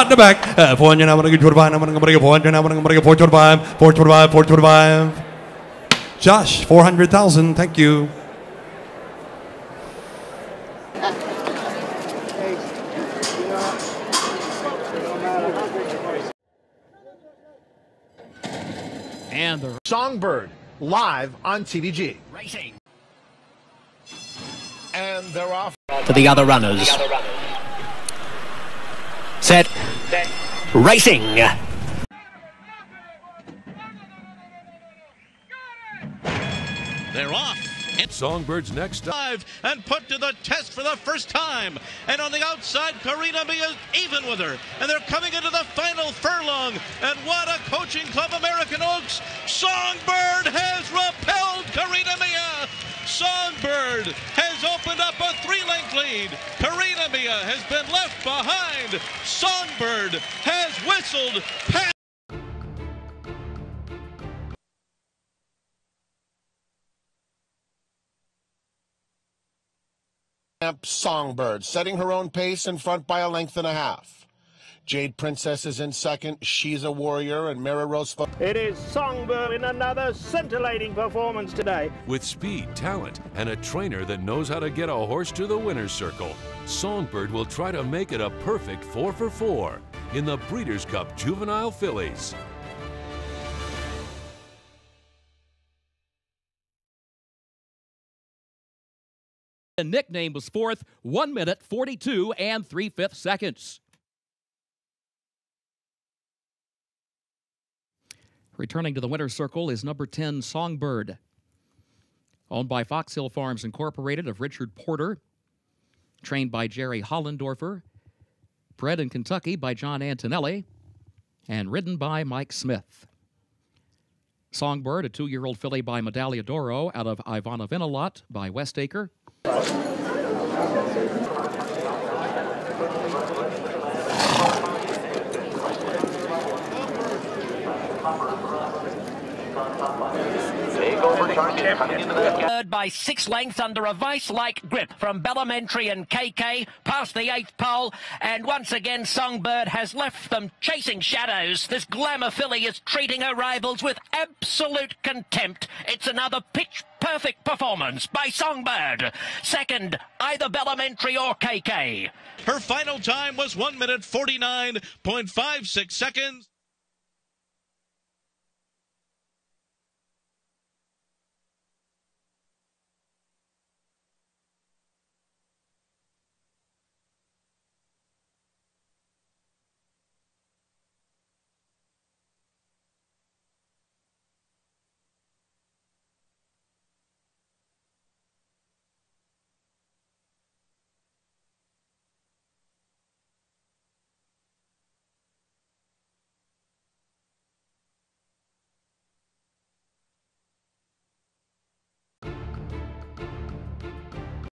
At the back, 445. Josh, 400,000. Thank you. And the Songbird live on TVG. racing. And they're off To the other runners. Set. Racing. They're off. Songbird's next Dive and put to the test for the first time. And on the outside, Karina Mia's even with her. And they're coming into the final furlong. And what a coaching club, American Oaks. Songbird has repelled Karina Mia. Songbird has opened up a 3-length lead. Karina Mia has been left behind. Songbird has whistled past. Songbird, setting her own pace in front by a length and a half. Jade Princess is in second. She's a warrior, and Mara Rose. It is Songbird in another scintillating performance today. with speed, talent, and a trainer that knows how to get a horse to the winner's circle. Songbird will try to make it a perfect 4 for 4 in the Breeders' Cup Juvenile Fillies. The nickname was fourth, 1 minute 42 and 3/5 seconds. Returning to the winner's circle is number 10, Songbird. Owned by Fox Hill Farms Incorporated of Richard Porter. Trained by Jerry Hollendorfer. Bred in Kentucky by John Antonelli. And ridden by Mike Smith. Songbird, a 2-year-old filly by Medaglia d'Oro out of Ivana Vinalot by Westacre. By 6 lengths under a vice-like grip from Bellamentary and KK past the 8th pole, and once again Songbird has left them chasing shadows. This glamour filly is treating her rivals with absolute contempt. It's another pitch-perfect performance by Songbird. Second, either Bellamentary or KK. Her final time was 1 minute 49.56 seconds.